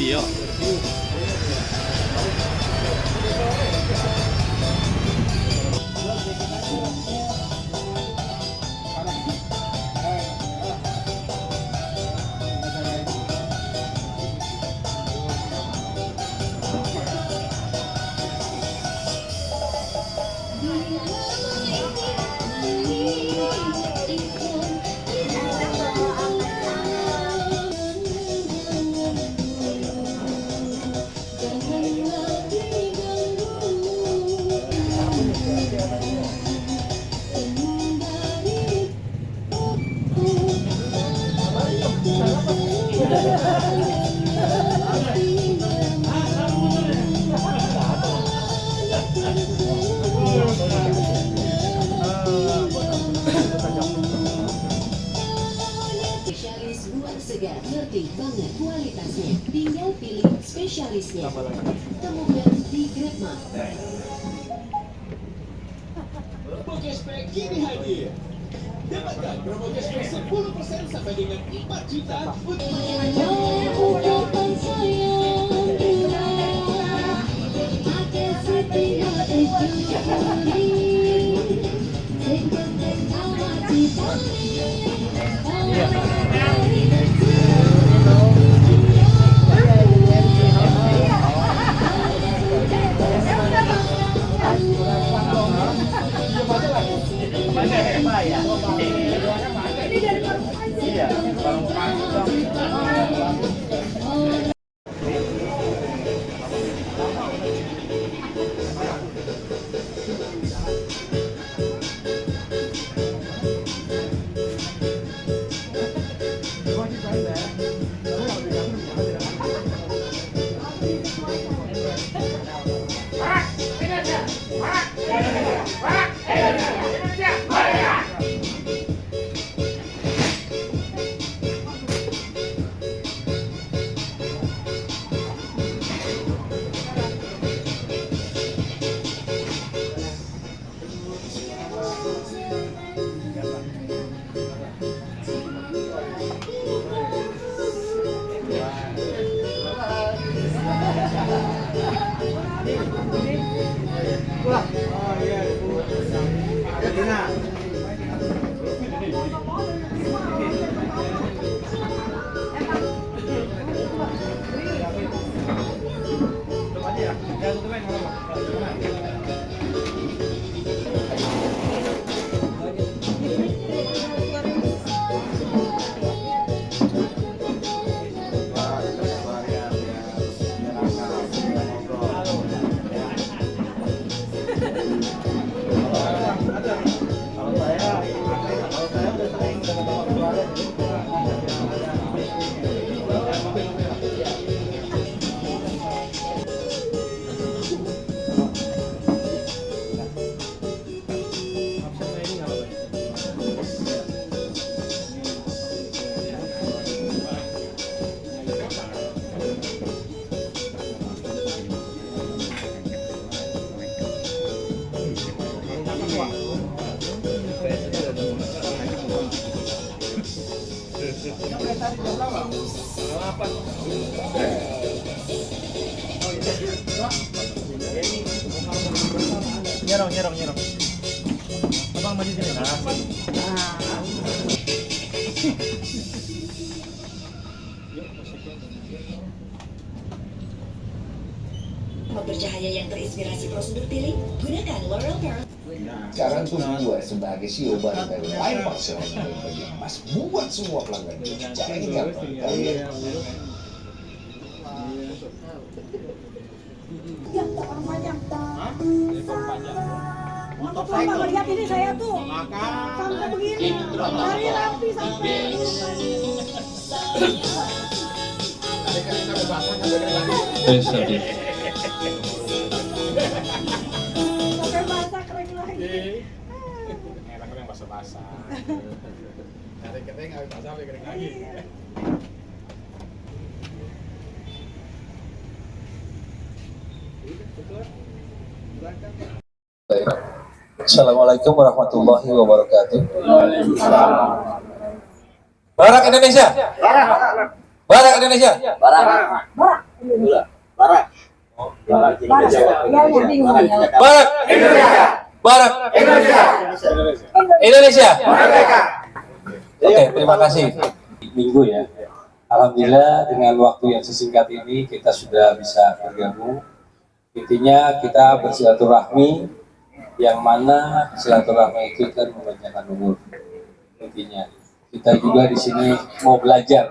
Iya. Spesialis buat segar, ngerti banget kualitasnya. Tinggal pilih spesialisnya. Temukan di Grabmart. Promo cashback kini hadir. Dapatkan promo cashback 10% sampai dengan 4 juta untuk nyerong. Abang maju sini. Mau bercahaya yang terinspirasi prosedur peeling? Gunakan L'Oreal Paradise. Sekarang tuh gue sebagai CEO baru dari lain maksudnya bagi emas buat semua pelanggan. Caranya gampang. Kalian Kalau lihat ini saya tuh sampai begini, dari rapi sampai sampai basah kering lagi. enak yang basah-basah. Dari kering habis basah sampai kering lagi. Assalamualaikum warahmatullahi wabarakatuh. Barak Indonesia. Barak Indonesia. Barat. Ya, bingung. Barat Barat Indonesia. Oke, terima kasih. Minggu ya. Alhamdulillah dengan waktu yang sesingkat ini kita sudah bisa bergabung. Intinya kita bersilaturahmi, yang mana silaturahmi itu kan memanjangkan umur. Intinya kita juga di sini mau belajar,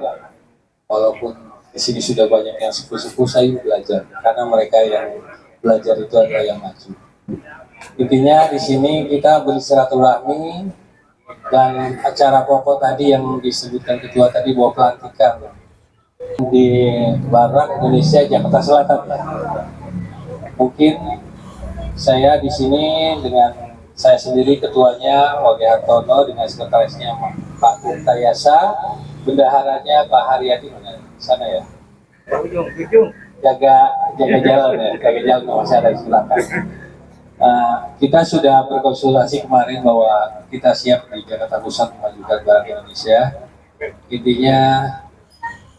walaupun di sini sudah banyak yang sepuh-sepuh, saya belajar karena mereka yang belajar itu adalah yang maju. Intinya di sini kita bersilaturahmi, dan acara pokok tadi yang disebutkan ketua tadi bahwa pelantikan di Barat Indonesia Jakarta Selatan ya. Mungkin saya di sini dengan saya sendiri ketuanya Wage Hartono dengan sekretarisnya Pak Tayasa, bendaharanya Pak Haryadi mana sana ya. Jaga jalan ya, jaga jalan masih ada di silakan. Kita sudah berkonsultasi kemarin bahwa kita siap di Jakarta Pusat memajukan Barat Indonesia. Intinya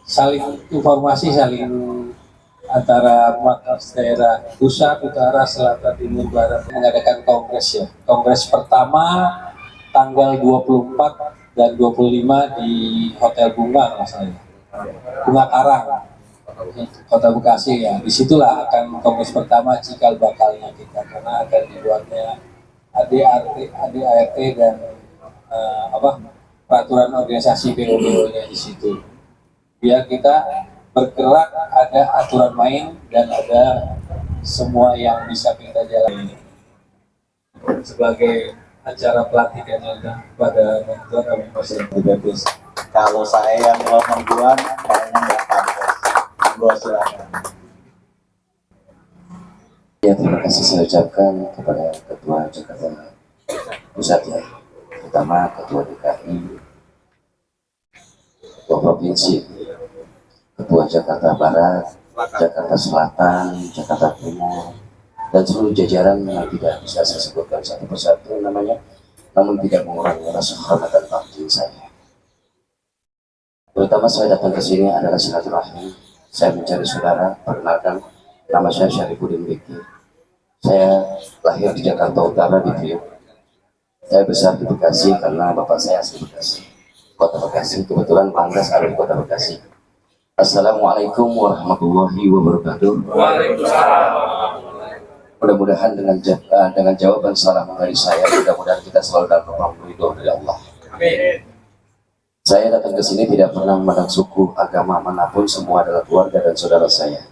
saling informasi, saling antara markas daerah pusat, utara, selatan, timur, barat mengadakan kongres ya. Kongres pertama tanggal 24 dan 25 di Hotel Bunga masalahnya. Bunga Karang, Kota Bekasi ya. Disitulah akan kongres pertama cikal bakalnya kita, karena akan dibuatnya ADART dan peraturan organisasi BO-nya di situ. Biar kita bergerak, ada aturan main dan ada semua yang bisa kita jalani. Sebagai acara pelantikannya pada mentor kami pasien bebas. Kalau saya yang ngomong duluan, kayaknya nggak pantas. Bos silakan. Ya, terima kasih saya ucapkan kepada Ketua Jakarta Pusat ya, terutama Ketua DKI, Ketua Provinsi, Ketua Jakarta Barat, Jakarta Selatan, Jakarta Timur, dan seluruh jajaran yang tidak bisa saya sebutkan satu persatu namanya, namun tidak mengurangi rasa hormat dan bakti saya. Terutama saya datang ke sini adalah silaturahmi. Saya mencari saudara. Perkenalkan, nama saya Syarifuddin Beki. Saya lahir di Jakarta Utara di Priok. Saya besar di Bekasi karena bapak saya asli Bekasi, Kota Bekasi. Kebetulan Panggas ada di Kota Bekasi. Assalamualaikum warahmatullahi wabarakatuh. Waalaikumsalam. Mudah-mudahan dengan jawaban salam dari saya, mudah-mudahan kita selalu dalam lubang ridho dari Allah. Amin. Saya datang ke sini tidak pernah memandang suku, agama manapun, semua adalah keluarga dan saudara saya.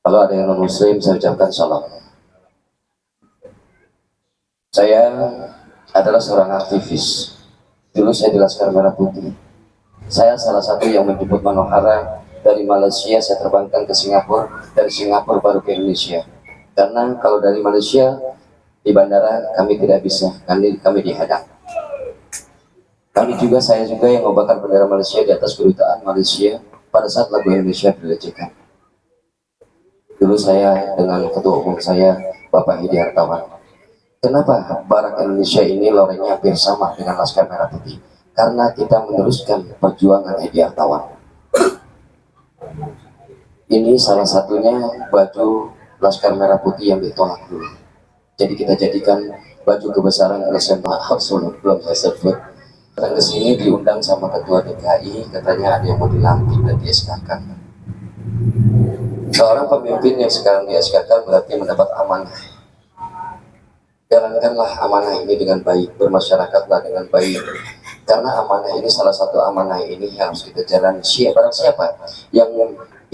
Kalau ada yang non-muslim, saya ucapkan salam. Saya adalah seorang aktivis. Dulu saya di Laskar Merah Putih. Saya salah satu yang menjemput Manohara dari Malaysia. Saya terbangkan ke Singapura, dari Singapura baru ke Indonesia. Karena kalau dari Malaysia di bandara kami tidak bisa, kami dihadang. Saya juga yang membakar bendera Malaysia di atas kedutaan Malaysia pada saat lagu Indonesia dilecehkan. Dulu saya dengan ketua umum saya, Bapak Hidi Hartawan. Kenapa Barak Indonesia ini lorengnya hampir sama dengan Laskar Merah Putih? Karena kita meneruskan perjuangan Hidi Hartawan. Ini salah satunya baju Laskar Merah Putih yang ditolak dulu. Jadi kita jadikan baju kebesaran LSM Harsono, belum saya sebut. Datang ke sini diundang sama Ketua DKI, katanya ada yang mau dilantik dan di-SK-kan. Seorang pemimpin yang sekarang di-SK-kan berarti mendapat amanah. Jalankanlah amanah ini dengan baik, bermasyarakatlah dengan baik. Karena amanah ini, salah satu amanah ini yang harus kita jalani. Barang siapa yang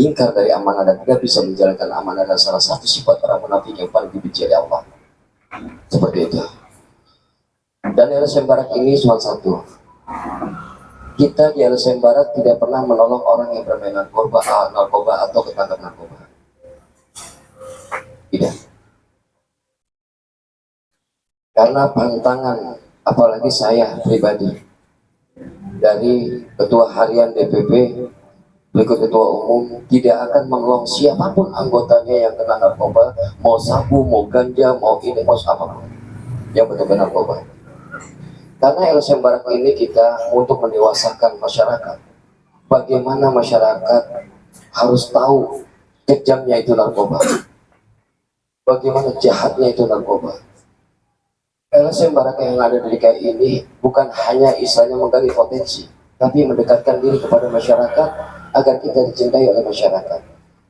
ingkar dari amanah dan tidak bisa menjalankan amanah, dan salah satu sifat orang munafik yang paling dibenci oleh Allah. Seperti itu. Dan LSM Barat ini cuma satu. Kita di LSM Barat tidak pernah menolong orang yang bermain narkoba atau ketangkap narkoba. Tidak. Karena pantangan, apalagi saya pribadi, dari ketua harian DPP, berikut ketua umum, tidak akan menolong siapapun anggotanya yang kena narkoba, mau sabu, mau ganja, mau ini, mau apapun yang betul narkoba. Karena LSM Barat ini kita untuk mendewasakan masyarakat. Bagaimana masyarakat harus tahu kejamnya itu narkoba, bagaimana jahatnya itu narkoba. LSM Baraka yang ada di DKI ini bukan hanya istilahnya menggali potensi, tapi mendekatkan diri kepada masyarakat agar kita dicintai oleh masyarakat.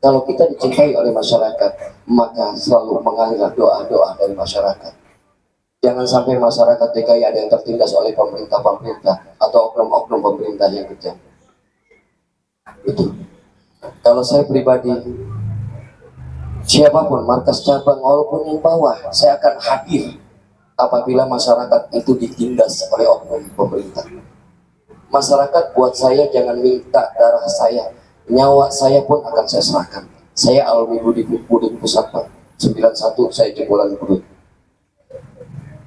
Kalau kita dicintai oleh masyarakat, maka selalu mengalir doa-doa dari masyarakat. Jangan sampai masyarakat DKI ada yang tertindas oleh pemerintah-pemerintah atau oknum-oknum pemerintah yang kejam. Itu. Kalau saya pribadi, siapapun markas cabang walaupun yang bawah, saya akan hadir apabila masyarakat itu ditindas oleh oknum pemerintah. Masyarakat buat saya jangan minta darah saya, nyawa saya pun akan saya serahkan. Saya alumni Budin Pusat Pak, 91 saya jebolan Budut.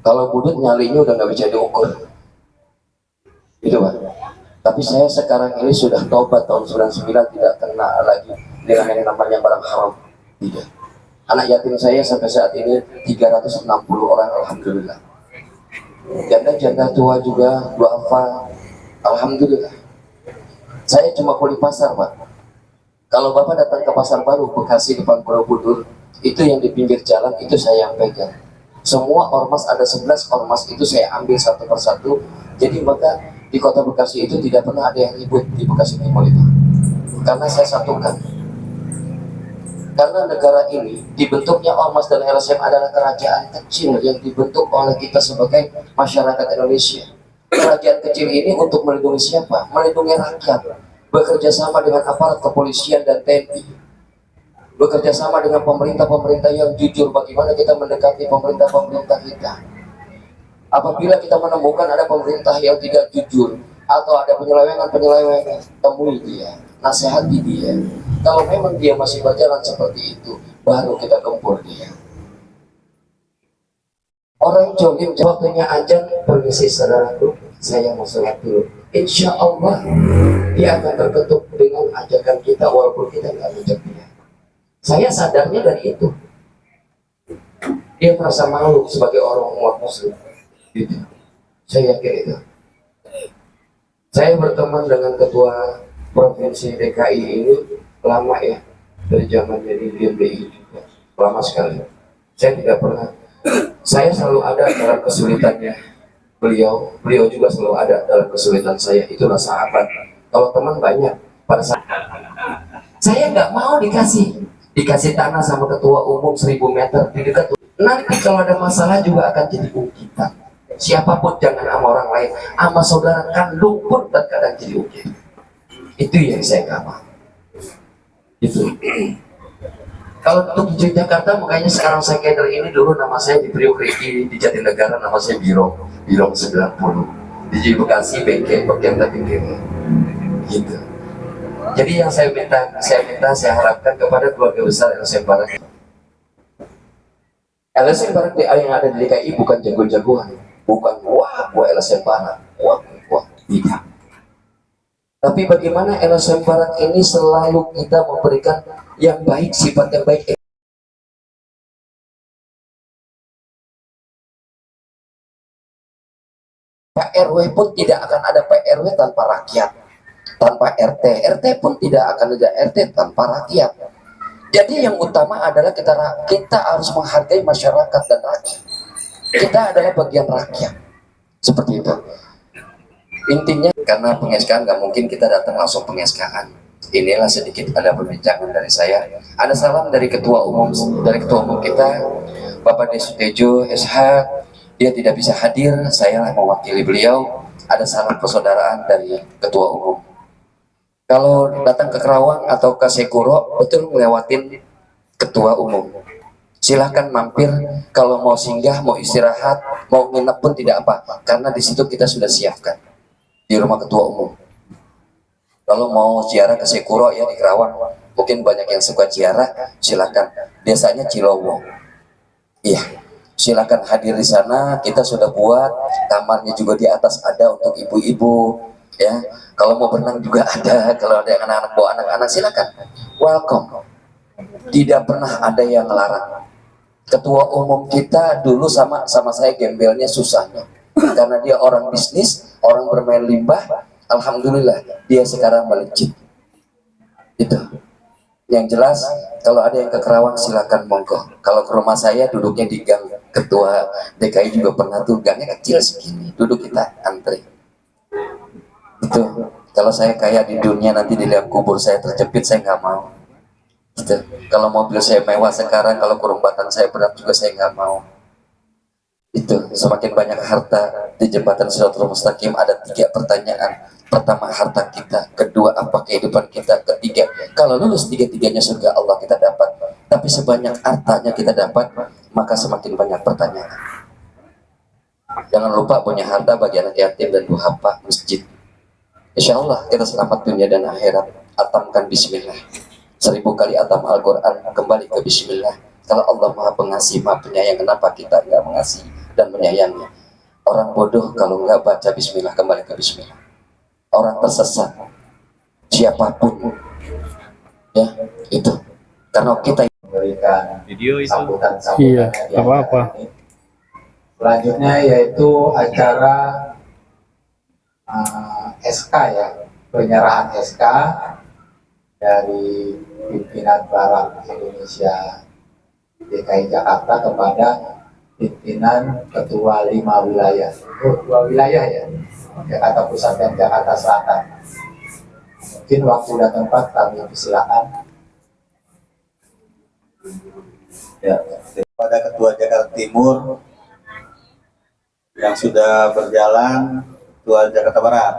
Kalau Budut nyalinya udah nggak bisa diukur, itu Pak. Tapi saya sekarang ini sudah tobat tahun 99, tidak kena lagi dengan yang namanya barang haram. Tidak. Anak yatim saya sampai saat ini 360 orang, alhamdulillah. Janda-janda tua juga, duafa, alhamdulillah. Saya cuma kuli pasar, Pak. Kalau Bapak datang ke pasar baru Bekasi depan Borobudur, itu yang di pinggir jalan itu saya yang pegang. Semua ormas, ada 11 ormas itu saya ambil satu persatu. Jadi maka di kota Bekasi itu tidak pernah ada yang ribut di Bekasi Timur itu, karena saya satukan. Karena negara ini dibentuknya ormas dan LSM adalah kerajaan kecil yang dibentuk oleh kita sebagai masyarakat Indonesia. Kerajaan kecil ini untuk melindungi siapa? Melindungi rakyat. Bekerja sama dengan aparat kepolisian dan TNI. Bekerja sama dengan pemerintah-pemerintah yang jujur. Bagaimana kita mendekati pemerintah-pemerintah kita? Apabila kita menemukan ada pemerintah yang tidak jujur atau ada penyelewengan, temui dia, nasihati dia. Kalau memang dia masih berjalan seperti itu, baru kita gempur dia. Orang jolim, waktunya ajan, permisi saudaraku, saya mau sholat dulu. Insya Allah dia akan terketuk dengan ajakan kita walaupun kita nggak ajak dia. Saya sadarnya dari itu. Dia merasa malu sebagai orang umat muslim. Gitu. Saya yakin itu. Saya berteman dengan ketua provinsi DKI ini lama ya, dari zaman jadi DPI juga lama sekali. Saya tidak pernah, saya selalu ada dalam kesulitannya beliau juga selalu ada dalam kesulitan saya. Itulah sahabat. Kalau teman banyak, pada saat saya nggak mau dikasih tanah sama ketua umum 1000 meter di dekat. Nanti kalau ada masalah juga akan jadi ungkitan. Siapapun jangan sama orang lain, sama saudara kandung pun terkadang jadi ungkitan. Itu yang saya nggak mau. Itu. Kalau untuk di Jakarta, makanya sekarang saya kader ini, dulu nama saya di Priok Riki, di Jatinegara nama saya Biro 90, di Bekasi BK bagian Tinggi, gitu. Jadi yang saya harapkan kepada keluarga besar LSM Barak. LSM Barak yang ada di DKI bukan jago-jagoan, bukan wah gua LSM Barak, wah tidak. Tapi bagaimana LSM Barak ini selalu kita memberikan yang baik, sifat yang baik. Pak RW pun tidak akan ada Pak RW tanpa rakyat, tanpa RT. RT pun tidak akan ada RT tanpa rakyat. Jadi yang utama adalah kita harus menghargai masyarakat dan rakyat. Kita adalah bagian rakyat. Seperti itu. Intinya karena pengeskaan nggak mungkin kita datang langsung pengeskaan. Inilah sedikit ada perbincangan dari saya. Ada salam dari ketua umum kita, Bapak Desutejo SH. Dia tidak bisa hadir, saya mewakili beliau. Ada salam persaudaraan dari ketua umum. Kalau datang ke Kerawang atau ke Sekuro, betul ngelewatin ketua umum. Silahkan mampir, kalau mau singgah, mau istirahat, mau nginep pun tidak apa, karena di situ kita sudah siapkan di rumah ketua umum. Kalau mau ziarah ke Sekuro ya di Kerawang, mungkin banyak yang suka ziarah, silakan. Biasanya Cilowo. Iya, silakan hadir di sana. Kita sudah buat kamarnya juga di atas ada untuk ibu-ibu. Ya, kalau mau berenang juga ada. Kalau ada anak-anak bawa anak-anak silakan. Welcome. Tidak pernah ada yang melarang. Ketua umum kita dulu sama saya gembelnya susahnya. Karena dia orang bisnis, orang bermain limbah, alhamdulillah dia sekarang melejit. Itu. Yang jelas kalau ada yang ke Kerawang silakan monggo. Kalau ke rumah saya duduknya di gang, ketua DKI juga pernah tuh, gangnya kecil segini, duduk kita antri. Itu kalau saya kayak di dunia nanti di dalam kubur saya terjepit, saya nggak mau. Gitu. Kalau mobil saya mewah sekarang, kalau kurung batang saya berat juga saya nggak mau. Itu semakin banyak harta di jembatan Shiratal Mustaqim ada 3 pertanyaan. Pertama, harta kita. Kedua, apa kehidupan kita. Ketiga, kalau lulus 3-tiganya surga Allah kita dapat. Tapi sebanyak hartanya kita dapat, maka semakin banyak pertanyaan. Jangan lupa punya harta bagi anak yatim dan duafa masjid. Insya Allah kita selamat dunia dan akhirat. Atamkan bismillah. 1000 kali atam Al-Quran, kembali ke bismillah. Kalau Allah Maha Pengasih, Maha Penyayang, kenapa kita nggak mengasihi dan menyayangi? Orang bodoh kalau nggak baca bismillah, kembali ke bismillah. Orang tersesat, siapapun, ya itu. Karena kita Memberikan Video itu. sambutan-sambutan. Iya, apa-apa. Selanjutnya yaitu acara SK ya, penyerahan SK dari pimpinan Barak Indonesia DKI Jakarta kepada pimpinan ketua 5 wilayah. 2 wilayah ya, Jakarta Pusat dan Jakarta Selatan. Mungkin waktu dan tempat kami persilakan. Ya, kepada ketua Jakarta Timur yang sudah berjalan, ketua Jakarta Barat.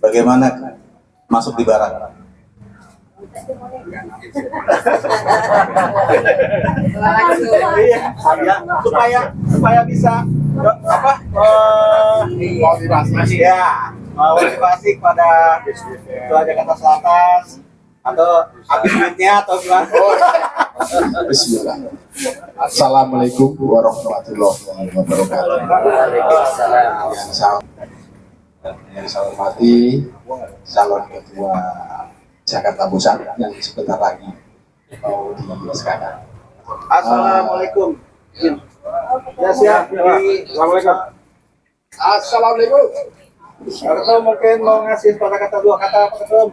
Bagaimana masuk di Barat? supaya bisa motivasi motivasi kepada ketua Jakarta Selatan atau habis duitnya atau gimana? Bismillah. Assalamualaikum warahmatullahi wabarakatuh. Yang saya hormati calon ketua Jakarta Pusat yang sebentar lagi mau disekarang. Assalamualaikum. Ya siap. Assalamualaikum. Assalamualaikum. Ketua mungkin mau ngasih kata-kata 2 kata apa ketua?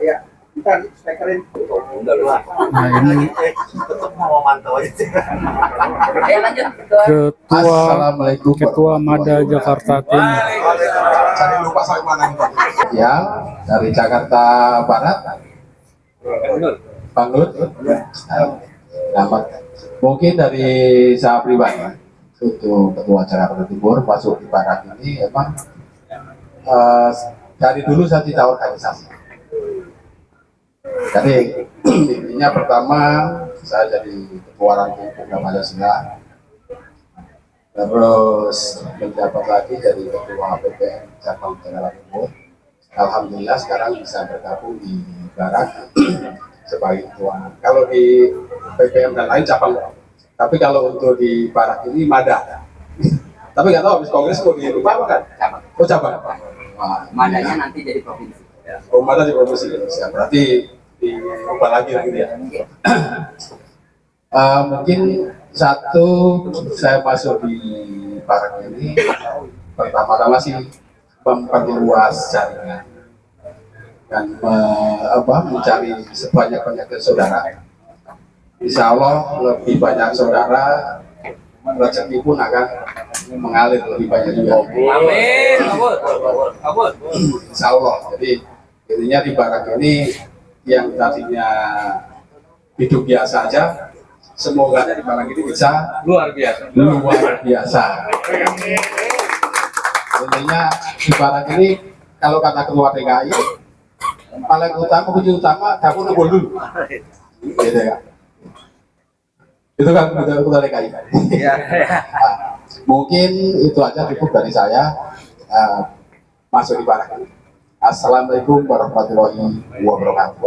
Ya, bentar speakerin. Nah, ini Tetap mau mantau aja. Assalamualaikum. Ketua Mada Jakarta Timur. Jangan lupa saling mana ya dari Jakarta Barat. Bang Nur. Selamat. Mungkin dari saya pribadi untuk ketua Jakarta Timur masuk di Barat ini emang dari dulu saya tidak organisasi. Jadi intinya pertama saya jadi ketua ranting Pemuda Pancasila, terus menjabat lagi jadi ketua PPM Cabang Jakarta Timur. Alhamdulillah sekarang bisa bergabung di Barat sebagai ketua. Kalau di PPM dan lain cabang, tapi kalau untuk di Barat ini Mada. Tapi nggak tahu habis kongres mau dirubah apa kan? Cabang. Oh cabang. Madanya nanti jadi provinsi. Oh Mada di provinsi Indonesia. Berarti dirubah lagi gitu ya. Mungkin satu saya masuk di Barat ini pertama-tama sih memperluas jaringan dan mencari sebanyak-banyaknya saudara. Insya Allah lebih banyak saudara, rezeki pun akan mengalir lebih banyak juga. Amin. Abud. Insya Allah. Jadi intinya di Barat ini yang tadinya hidup biasa aja, semoga di Barat ini bisa luar biasa. Intinya di Barat ini kalau kata ketua DKI paling utama, kunci utama kamu ngebul dulu, gitu ya. Itu kan ketua DKI. Mungkin itu aja cukup dari saya masuk di Barat ini. Assalamualaikum warahmatullahi wabarakatuh.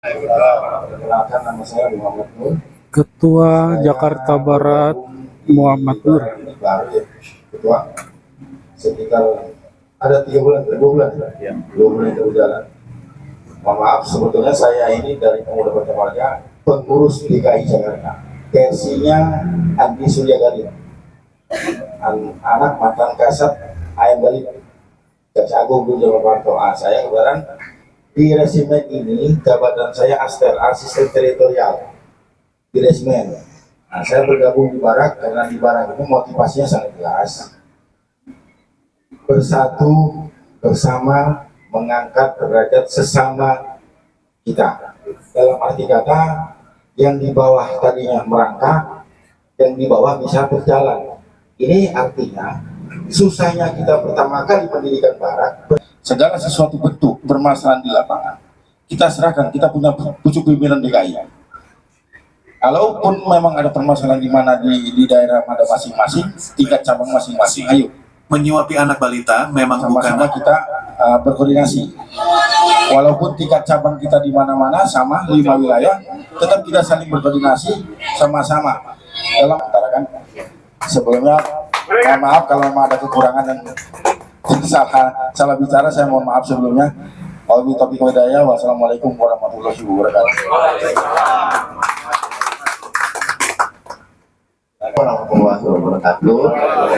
Perkenalkan nama saya Muhammad Nur. Ketua Jakarta Barat Muhammad Nur. Ketua sekitar ada 2 bulan itu berjalan. Mohon maaf, sebetulnya saya ini dari Pemuda Pancasila, pengurus DKI Jakarta. Versinya Andi Surya Gali, anak mantan kasat ayam Gali. Jaksa Agung Budi Jabarto. Saya kebetulan di resimen ini jabatan saya asisten teritorial di resimen. Nah, saya bergabung di Barak karena di Barak itu motivasinya sangat jelas. Bersatu bersama mengangkat derajat sesama kita. Dalam arti kata yang di bawah tadinya merangkak, yang di bawah bisa berjalan. Ini artinya susahnya kita pertama kali pendidikan Barak, segala sesuatu bentuk bermasalahan di lapangan kita serahkan, kita punya pucuk pimpinan DKI. Kalaupun memang ada permasalahan di mana di daerah ada masing-masing, tingkat cabang masing-masing, ayo menyuapi anak balita memang sama-sama bukan kita berkoordinasi. Walaupun tingkat cabang kita di mana-mana sama 5 wilayah, tetap kita saling berkoordinasi sama-sama dalam antara kan. Sebelumnya mohon maaf kalau memang ada kekurangan dan salah bicara, saya mohon maaf sebelumnya. Wassalamualaikum warahmatullahi wabarakatuh. Warahmatullahi wabarakatuh.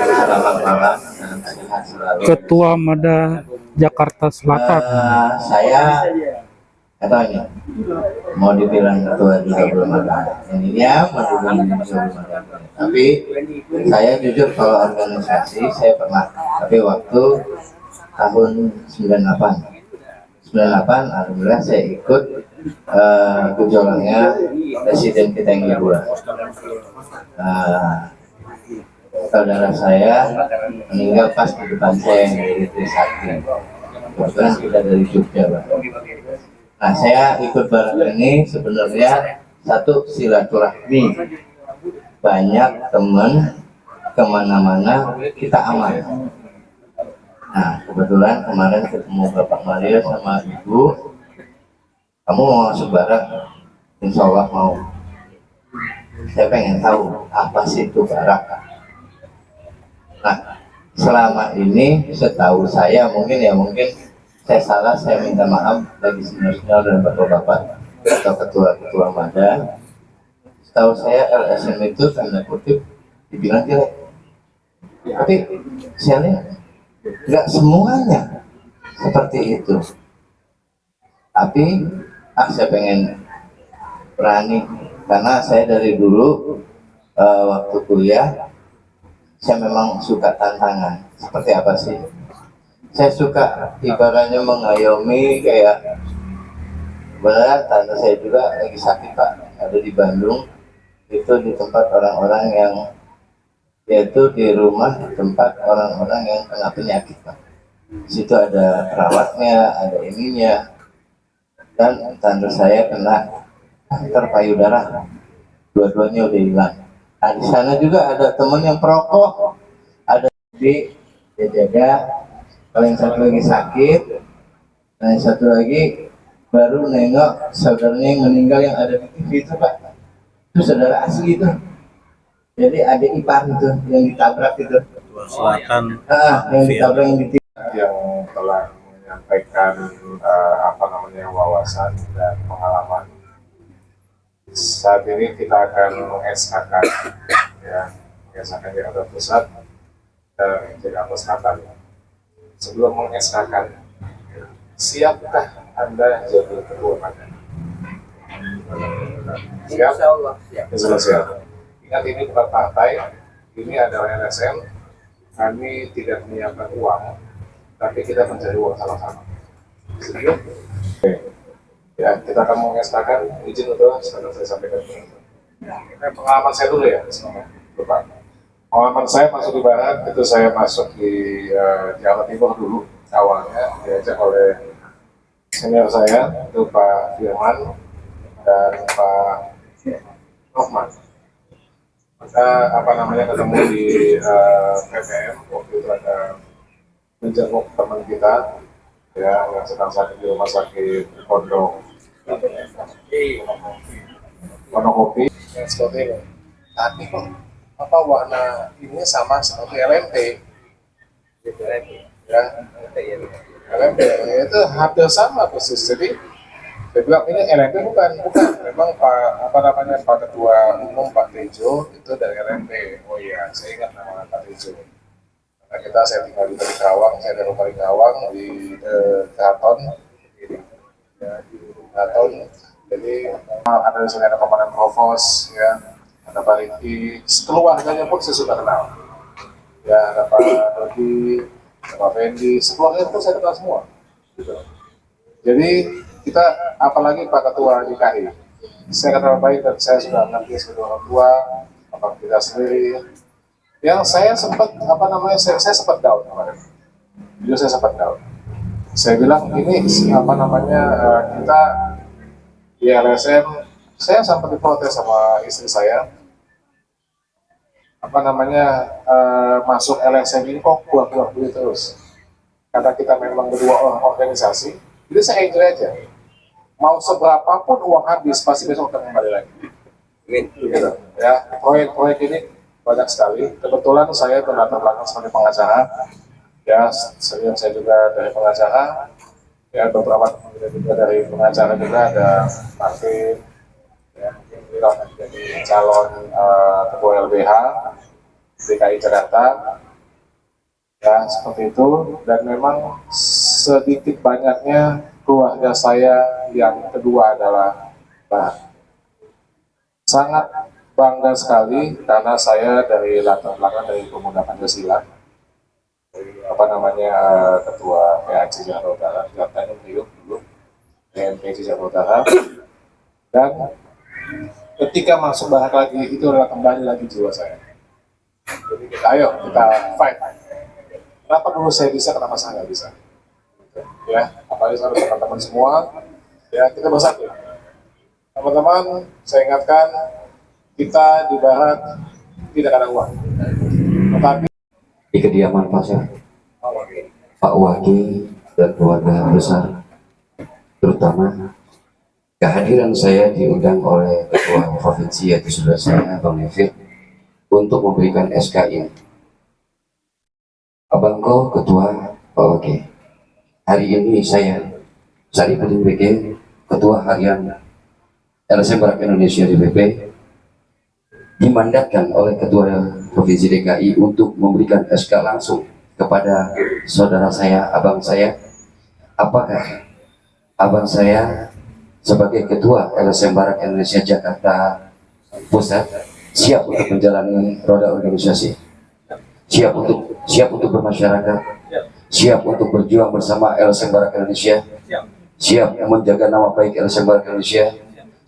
Selamat malam dan sehat selalu. Ketua Mada Jakarta Selatan. Saya atau ini mau dibilang ketua juga belum ada. Ini mau dibilang juga belum ada. Tapi saya jujur kalau organisasi saya pernah. Tapi waktu tahun 98, alhamdulillah saya ikut gejolaknya presiden kita yang kedua. Saudara saya meninggal pas di depan saya yang dari Trisakti. Kebetulan kita dari Jogja, Pak. Nah, saya ikut bareng ini sebenarnya satu silaturahmi. Banyak teman kemana-mana kita aman. Nah, kebetulan kemarin ketemu Bapak Mario sama Ibu. Kamu mau masuk Barak? Insya Allah mau. Saya pengen tahu apa sih itu Barak. Nah, selama ini setahu saya mungkin saya salah, saya minta maaf bagi senior-senior dan bapak-bapak atau ketua-ketua Mada. Setahu saya LSM itu tanda kutip dibilang jelek. Tapi saya lihat nggak semuanya seperti itu. Tapi saya pengen berani karena saya dari dulu waktu kuliah saya memang suka tantangan. Seperti apa sih? Saya suka ibaratnya mengayomi kayak benar tante saya juga lagi sakit Pak, ada di Bandung, itu di tempat orang-orang yang yaitu di rumah tempat orang-orang yang kena penyakit Pak. Di situ ada perawatnya, ada ininya, dan tante saya kena kanker payudara, dua-duanya udah hilang. Nah, di sana juga ada teman yang perokok, ada di jaga. Kalau yang satu lagi sakit, nah yang satu lagi baru nengok saudaranya yang meninggal yang ada di TV itu Pak. Itu saudara asli itu. Jadi adik ipar itu yang ditabrak itu. Selatan. Yang ditabrak yang ditabrak. Yang telah menyampaikan wawasan dan pengalaman. Saat ini kita akan meng-SK-kan ya, meng-SK-kan Jakarta Pusat dan Jakarta Selatan. Sebelum meng-SK-kan, siapkah Anda jadi ketua Mada? Siap? Insya Allah siap. Ingat, ini bukan partai, ini adalah LSM. Kami tidak menyiapkan uang, tapi kita mencari uang sama-sama. Setuju? Oke. Ya, kita akan meng-SK-kan, izin untuk sekarang saya sampaikan. Pengalaman saya dulu ya, Bapak. Pengalaman saya masuk di Barat, itu saya masuk di Jawa Timur dulu. Awalnya diajak oleh senior saya, itu Pak Firman dan Pak Nohman. Maka ketemu di PPM, waktu itu ada menjenguk teman kita ya yang sedang sakit di rumah sakit Pondok Monokopi seperti ini. Tapi kok warna ini sama seperti LMP ya, LMP itu hampir sama persis. Jadi saya bilang ini LMP bukan, memang Pak Ketua Umum Pak Tejo itu dari LMP. Oh iya, saya ingat nama Pak Tejo. Nah, Karena saya tinggal di Karawang, saya dari rumah di Karawang di Keraton, jadi ada di sini ada Komandan Provos, ya, ada Pak Riki, keluarganya pun saya sudah kenal, ya, ada Pak Dodi, ada Pak Fendi, sekeluarga itu saya kenal semua, gitu. Jadi kita, apalagi Pak Ketua DKI, saya kenal baik dan saya sudah ngerti sebagai orang tua, Bapak kita sendiri. Yang saya sempat saya sempat down kemarin. Jadi saya sempat down. Saya bilang ini kita di LSM, saya sempat diprotes sama istri saya. Masuk LSM ini kok buah-buah duit terus. Karena kita memang berdua organisasi, jadi saya enjoy aja. Mau seberapapun uang habis pasti besok akan kembali lagi. Gitu, ya. Proyek-proyek ini banyak sekali. Kebetulan saya berlatar belakang sebagai pengacara, ya, saya juga dari pengacara, ya, beberapa teman kita juga dari pengacara juga, ada Martin, ya, mungkin beliau akan jadi calon ketua LBH DKI Jakarta, ya, seperti itu. Dan memang sedikit banyaknya keluarga saya yang kedua adalah sangat bangga sekali karena saya dari latar belakang dari pemuda Pancasila, ketua PAC Jakarta Utara, Jakarta dulu, PMPC Jakarta Utara, dan ketika masuk barak lagi itu adalah kembali lagi jiwa saya. Jadi kita fight. Kenapa dulu saya bisa, kenapa saya nggak bisa? Ya, apalagi sama teman-teman semua, ya, kita bersatu. Teman-teman, saya ingatkan, kita di Barat tidak ada uang, tetapi Di kediaman Pak Waki dan keluarga besar, terutama kehadiran saya diundang oleh Ketua Provinsi, yaitu saudara saya Bang Nevir, untuk memberikan SK ini. Abangko Ketua Pak Waki, hari ini saya Saripudin BK, Ketua Harian LSM Barak Indonesia di BP, dimandatkan oleh Ketua Provinsi DKI untuk memberikan SK langsung kepada saudara saya, abang saya. Apakah abang saya sebagai Ketua LSM Barak Indonesia Jakarta Pusat siap untuk menjalani roda organisasi, siap untuk bermasyarakat, siap untuk berjuang bersama LSM Barak Indonesia, siap menjaga nama baik LSM Barak Indonesia,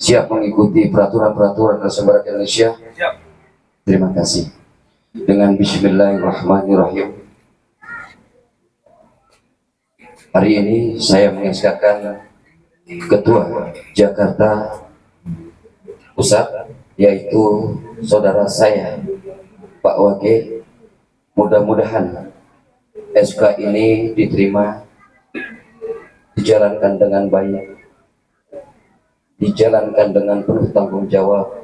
siap mengikuti peraturan-peraturan LSM Barak Indonesia. Terima kasih. Dengan Bismillahirrahmanirrahim, hari ini saya mengesahkan Ketua Jakarta Pusat, yaitu saudara saya Pak Wage. Mudah-mudahan SK ini diterima, dijalankan dengan baik, dijalankan dengan penuh tanggung jawab.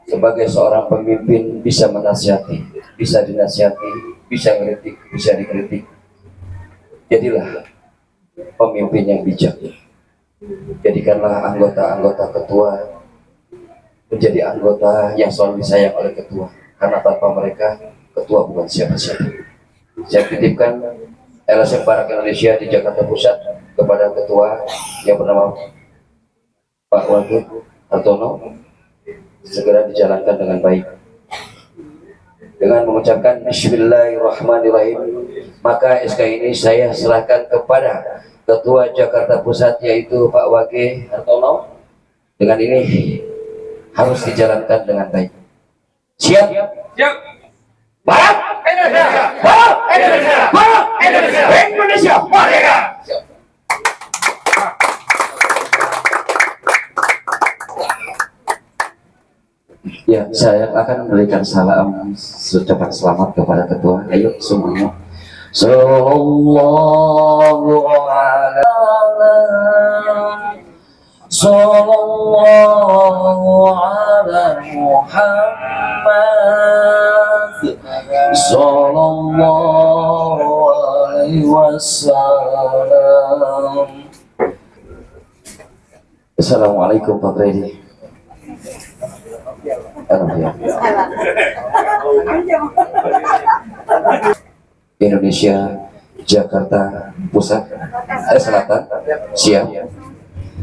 Sebagai seorang pemimpin bisa menasihati, bisa dinasihati, bisa kritik, bisa dikritik. Jadilah pemimpin yang bijak. Jadikanlah anggota-anggota ketua menjadi anggota yang selalu disayang oleh ketua, karena tanpa mereka ketua bukan siapa-siapa. Saya titipkan LSM Barak Indonesia di Jakarta Pusat kepada ketua yang bernama Pak Wagub Hartono, segera dijalankan dengan baik. Dengan mengucapkan Bismillahirrahmanirrahim, maka SK ini saya serahkan kepada Ketua Jakarta Pusat, yaitu Pak Wage Hartono. Dengan ini harus dijalankan dengan baik. Siap? Siap. Barak Indonesia, Barak Indonesia, Barak Indonesia, Indonesia merdeka. Ya, saya akan memberikan salam ucapan selamat kepada ketua. Ayo semuanya. Sallallahu ala Muhammad sallallahu alaihi wasallam. Assalamualaikum Pak Freddy. Alhamdulillah. Indonesia Jakarta Pusat Selatan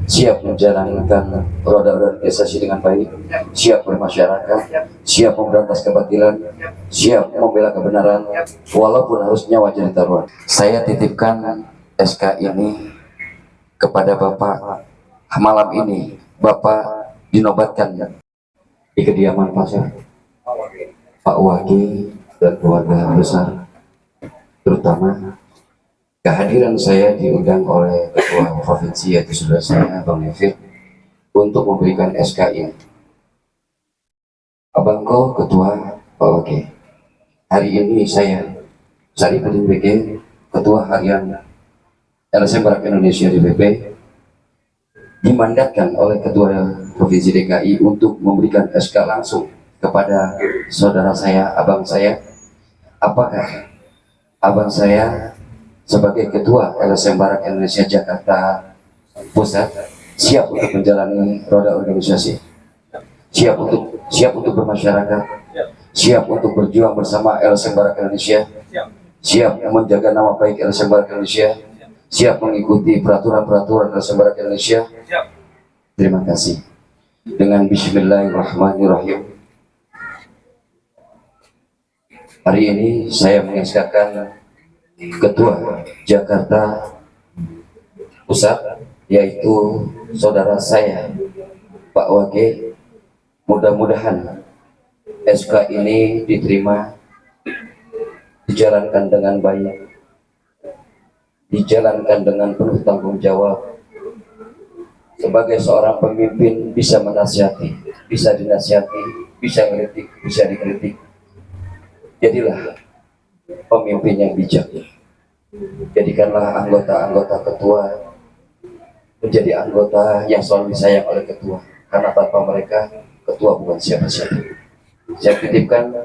siap menjalankan roda organisasi dengan baik, siap bermasyarakat, siap memberantas kebatilan, siap membela kebenaran walaupun harus nyawa jadi taruhan. Saya titipkan SK ini kepada Bapak. Malam ini Bapak dinobatkan di kediaman Pak Waki dan keluarga besar, terutama kehadiran saya diundang oleh Ketua Provinsi yaitu saudara saya Bang Yafir untuk memberikan SK ini. Abangko Ketua Pak Waki, hari ini saya Saripudin BG, Ketua Harian LSM Barak Indonesia di BP, dimandatkan oleh Ketua Provinsi DKI untuk memberikan SK langsung kepada saudara saya, abang saya. Apakah abang saya sebagai Ketua LSM Barak Indonesia Jakarta Pusat siap untuk menjalani roda organisasi, siap untuk bermasyarakat, siap untuk berjuang bersama LSM Barak Indonesia, siap menjaga nama baik LSM Barak Indonesia, siap mengikuti peraturan-peraturan LSM Barak Indonesia. Terima kasih. Dengan Bismillahirrahmanirrahim, hari ini saya mengesahkan Ketua Jakarta Pusat yaitu saudara saya Pak Wage. Mudah-mudahan SK ini diterima, dijalankan dengan baik, dijalankan dengan penuh tanggung jawab. Sebagai seorang pemimpin bisa menasihati, bisa dinasihati, bisa kritik, bisa dikritik. Jadilah pemimpin yang bijak. Jadikanlah anggota-anggota ketua menjadi anggota yang selalu disayang oleh ketua, karena tanpa mereka ketua bukan siapa-siapa. Saya titipkan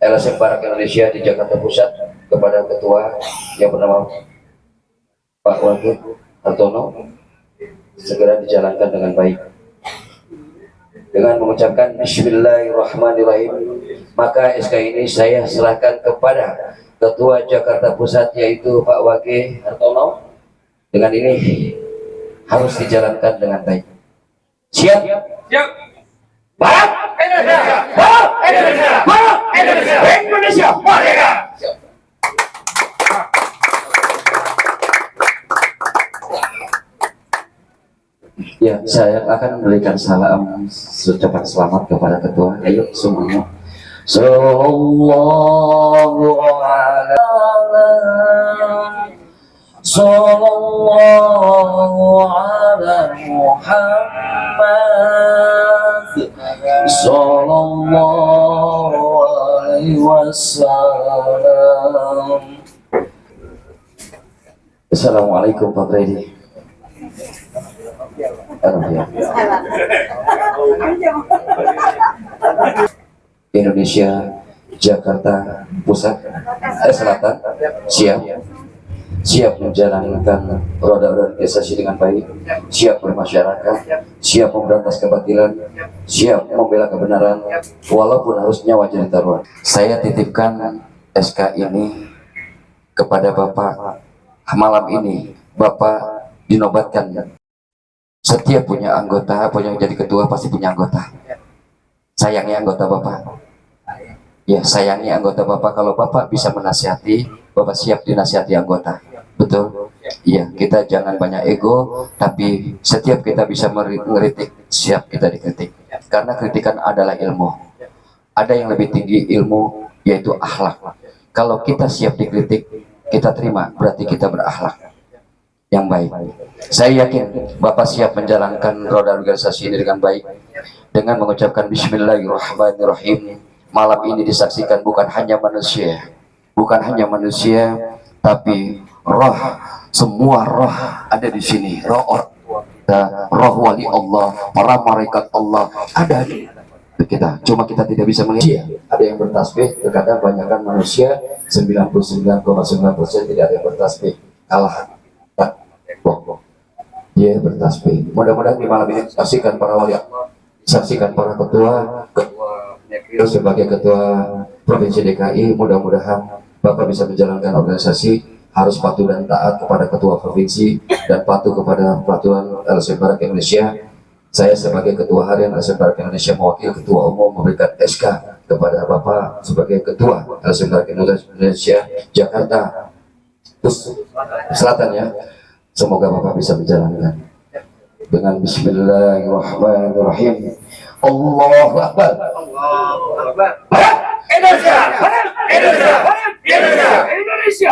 LSM Barak Indonesia di Jakarta Pusat kepada ketua yang bernama Pak Wage Hartono, segera dijalankan dengan baik. Dengan mengucapkan Bismillahirrahmanirrahim, maka SK ini saya serahkan kepada Ketua Jakarta Pusat yaitu Pak Wage Hartono. Dengan ini harus dijalankan dengan baik. Siap? Siap. Barak Indonesia, Barak Indonesia, Barak Indonesia, Indonesia merdeka. Ya, saya akan memberikan salam ucapan selamat kepada ketua. Ayo semuanya. Sallallahu ala Muhammad sallallahu alaihi wasallam. Assalamualaikum Pak Freddy. Indonesia Jakarta Pusat Selatan siap menjalankan roda organisasi dengan baik, siap bermasyarakat, siap memberantas kebatilan, siap membela kebenaran walaupun harus nyawa jadi taruhan. Saya titipkan SK ini kepada Bapak. Malam ini Bapak dinobatkan. Setiap punya anggota, punya jadi ketua pasti punya anggota. Sayangi anggota Bapak. Ya, sayangi anggota Bapak. Kalau Bapak bisa menasihati, Bapak siap dinasihati anggota. Betul? Iya, kita jangan banyak ego, tapi setiap kita bisa mengkritik, siap kita dikritik. Karena kritikan adalah ilmu. Ada yang lebih tinggi ilmu, yaitu akhlak. Kalau kita siap dikritik, kita terima, berarti kita berakhlak yang baik. Saya yakin Bapak siap menjalankan roda organisasi ini dengan baik. Dengan mengucapkan Bismillahirrahmanirrahim, malam ini disaksikan bukan hanya manusia, tapi roh, semua roh ada di sini. Roh wali Allah, para malaikat Allah ada di kita. Cuma kita tidak bisa melihat. Ada yang bertasbih, terkadang banyakkan manusia 99,9% tidak ada yang bertasbih. Kalah. Dia bertasbih. Mudah-mudahan di malam ini saksikan para wali, saksikan para ketua sebagai ketua Provinsi DKI. Mudah-mudahan Bapak bisa menjalankan organisasi harus patuh dan taat kepada ketua provinsi dan patuh kepada peraturan LSM Barak Indonesia. Saya sebagai ketua harian LSM Barak Indonesia mewakili ketua umum memberikan SK kepada Bapak sebagai ketua LSM Barak Indonesia Jakarta Selatan ya. Semoga Bapak bisa menjalankan dengan Bismillahirrahmanirrahim. Allahu Akbar. Indonesia, Indonesia, Indonesia, Indonesia.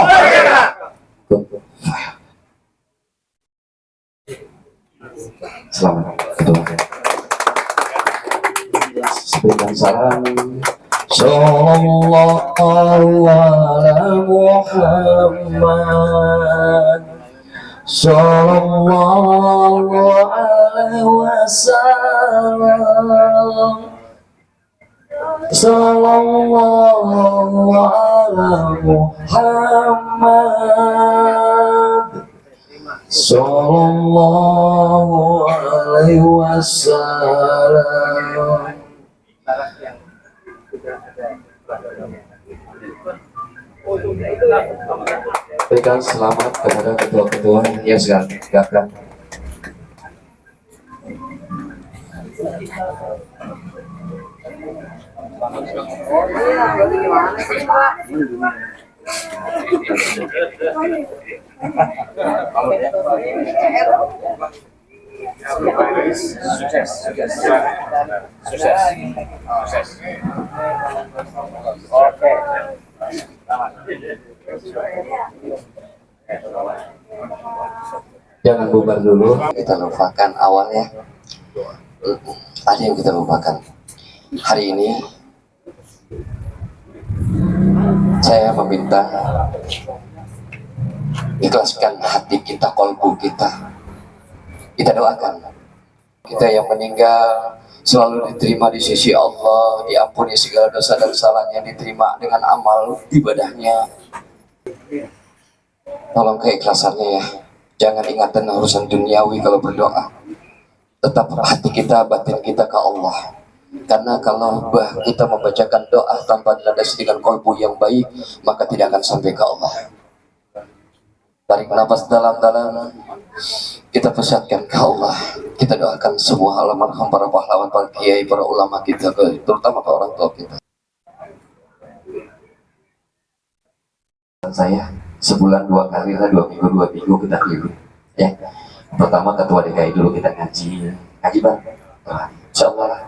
Selamat ketua. Sebutkan salam. Sallallahu ala Muhammad. Sallallahu alaihi wasallam. Sallallahu ala Muhammad. Sallallahu alaihi wasallam. Berikan selamat kepada ketua-ketua yang sedang tegakkan. Jangan bubar dulu. Kita lupakan awalnya. Ada yang kita lupakan. Hari ini saya meminta ikhlaskan hati kita, kolbu kita. Kita doakan kita yang meninggal selalu diterima di sisi Allah, diampuni segala dosa dan salahnya, diterima dengan amal ibadahnya. Tolong keikhlasannya ya. Jangan ingatan urusan duniawi kalau berdoa. Tetap hati kita, batin kita ke Allah. Karena kalau kita membacakan doa tanpa dilandasi dengan kolbu yang baik, maka tidak akan sampai ke Allah. Tarik nafas dalam-dalam, kita pusatkan ke Allah. Kita doakan semua almarhum para pahlawan, para kiai, para ulama kita, terutama ke orang tua kita. Saya sebulan 2 kali lah, 2 minggu kita keliling ya. Pertama ketua DKI dulu kita ngaji bang. Insya Allah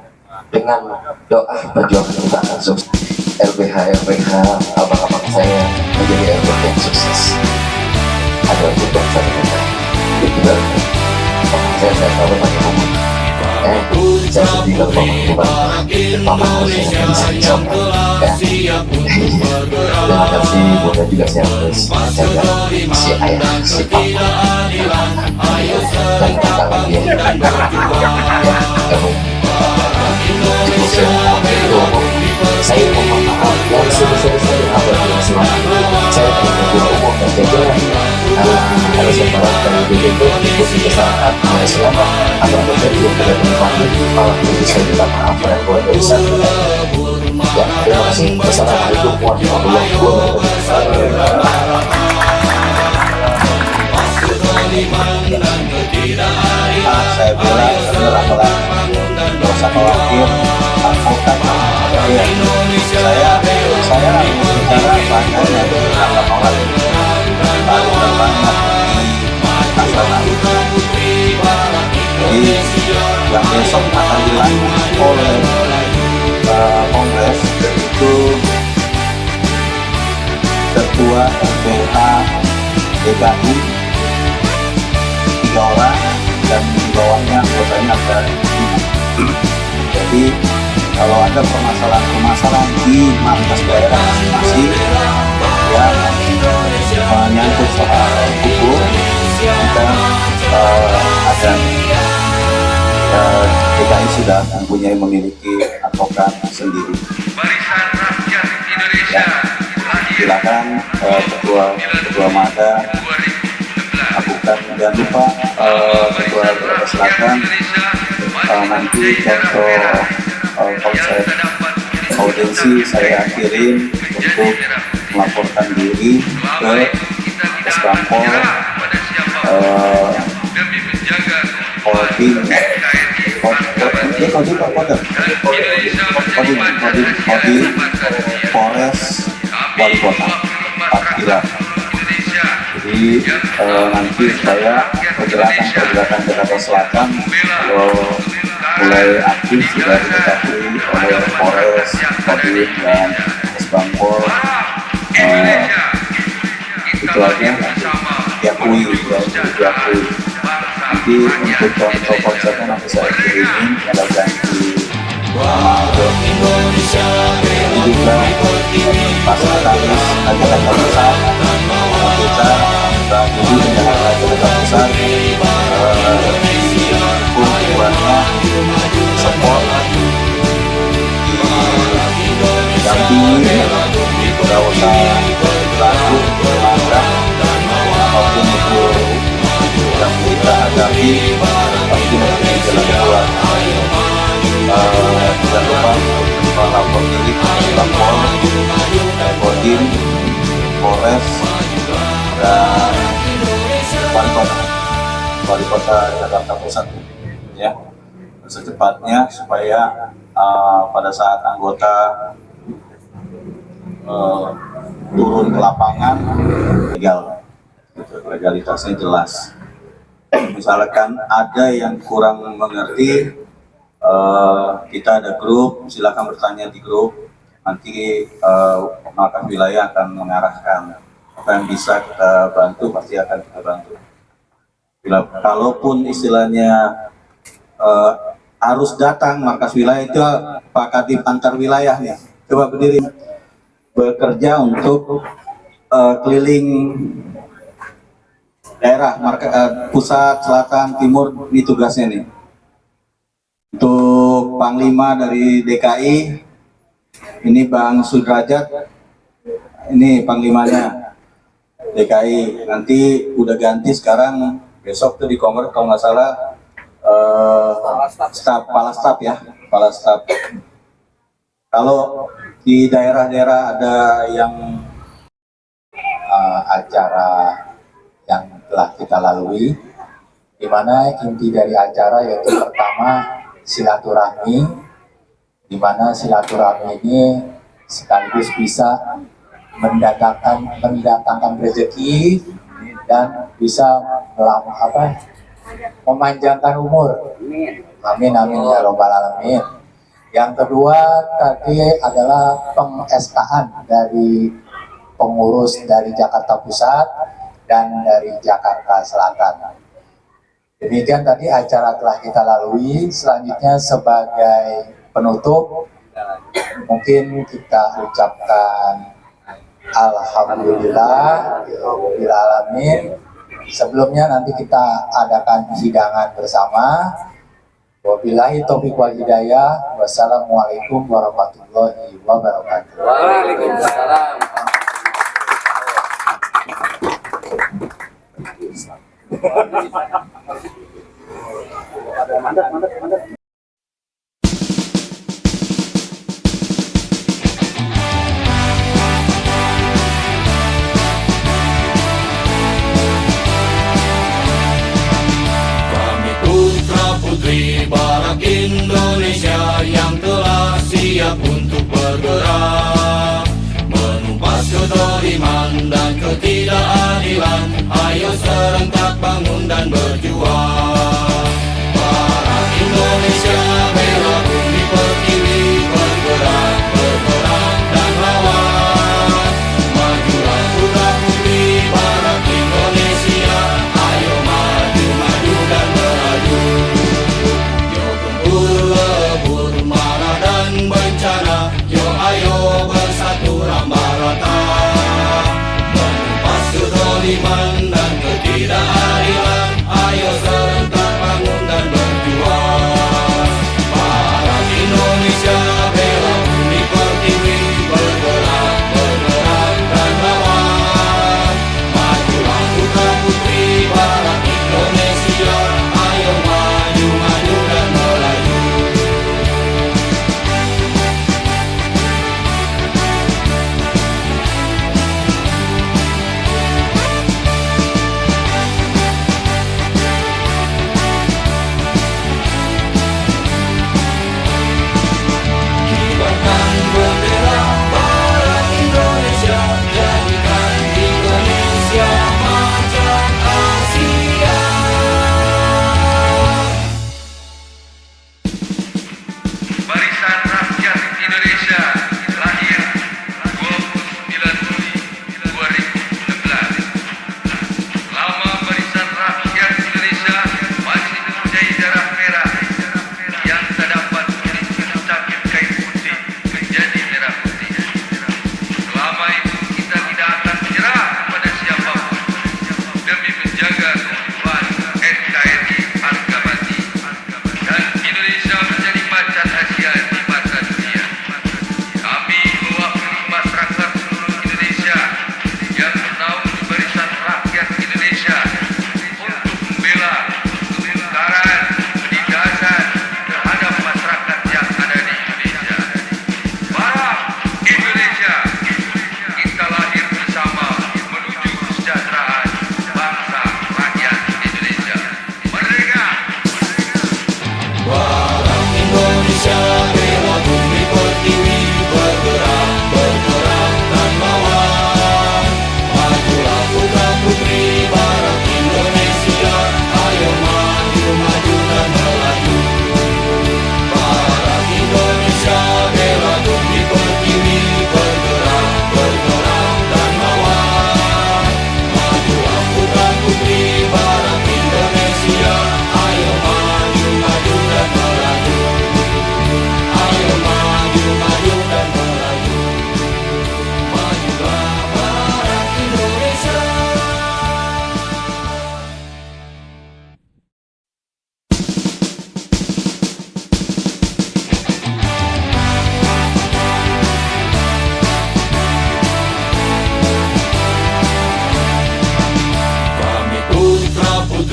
dengan doa perjuangan kita akan sukses. LBH abang-abang saya menjadi LBH yang sukses. Ada untuk satu kita itu dan saya selalu pakai umum. Saya sedih kalau paman harusnya bisa dicoba. Terima kasih, bukan juga saya harus menjaga si ayah, si papa, dan kita lagi ya, saya mohon maaf dan sebesar-besar abad yang selamat. Saya telah berbuat umum dan jajaran harus separat dari BPP untuk kesalahan oleh selama atau terjadi pada tempat malah bisa kita maafkan dan buat dosa. Ya, terima kasih. Wassalamualaikum warahmatullahi wabarakatuh. Saya bilang adalah nggak usah khawatir, advokat saya bicara banyak dari kata orang baru banyak nasional. Jadi yang besok akan dilanjut oleh Kongres itu Ketua LBH DKI 3 orang dan di bawahnya anggotanya ada 5. Jadi kalau ada permasalahan di markas daerah masing-masing yang menyangkut soal hukum, kita ada DKI sudah memiliki advokat sendiri. Ya, silakan ketua Mada, advokat, jangan lupa ketua Selatan nanti contoh konsep audiensi saya kirim untuk melaporkan diri ke Esbangpol Kodim Polres Wali Kota Parkira. Jadi nanti saya pergerakan Jakarta Selatan mulai aktif sudah diketahui oleh Polres, Kodim dan Esbangpol. Itu aja diakui. Nanti untuk contoh konsepnya nanti saya kirimin ada ganti ini juga pasar Kamis Jakarta Pusat kita bagi dengan Jakarta Pusat tujuannya support didampingi tidak usah laku melanggar apapun itu yang kita hadapi pasti menjadi jalan keluar. Jangan lupa melapor diri ke Esbangpol, Kodim, Polres, dan Wali Kota Jakarta Pusat, ya, secepatnya supaya pada saat anggota turun ke lapangan legal, legalitasnya jelas. Misalkan ada yang kurang mengerti, kita ada grup, silakan bertanya di grup, nanti Markas Wilayah akan mengarahkan apa yang bisa kita bantu, pasti akan kita bantu. Kalaupun istilahnya harus datang Markas Wilayah itu Pak Kadip antar wilayah nih, coba berdiri bekerja untuk keliling daerah pusat, selatan, timur, ini tugasnya nih. Untuk Panglima dari DKI, ini Bang Sudrajat, ini Panglimanya DKI. Nanti udah ganti sekarang, besok tuh di Kongress kalau nggak salah Kepala Staf ya, Kepala Staf. Kalau di daerah-daerah ada yang acara yang telah kita lalui, di mana inti dari acara yaitu pertama silaturahmi, di mana silaturahmi ini sekaligus bisa mendatangkan rezeki dan bisa memanjangkan umur. Amin amin ya robbal alamin. Yang kedua tadi adalah peng-SK-an dari pengurus dari Jakarta Pusat dan dari Jakarta Selatan. Demikian tadi acara telah kita lalui. Selanjutnya sebagai penutup, mungkin kita ucapkan Alhamdulillah Rabbil Alamin. Sebelumnya nanti kita adakan hidangan bersama. Wabillahi taufiq wal hidayah. Wassalamualaikum warahmatullahi wabarakatuh. Waalaikumsalam. Mantap. Kami putra-putri Barak Indonesia yang telah siap untuk bergerak menumpas kezaliman dan ketidakadilan. Ayo serentak bangun dan berjuang. Barak Indonesia bela bumi pertiwi, bergerak dan lawan. Majulah putra-putri Barak Indonesia, ayo maju dan beraju. Yo gempur lebur marah dan bencana, yo ayo bersatu rambah rata. Menumpas kezaliman dan ketidakadilan, ayo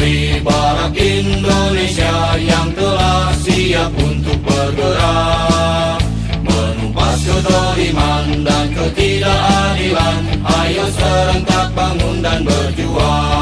Mari barak Indonesia yang telah siap untuk bergerak, menumpas kedoliman dan ketidakadilan. Ayo serentak bangun dan berjuang.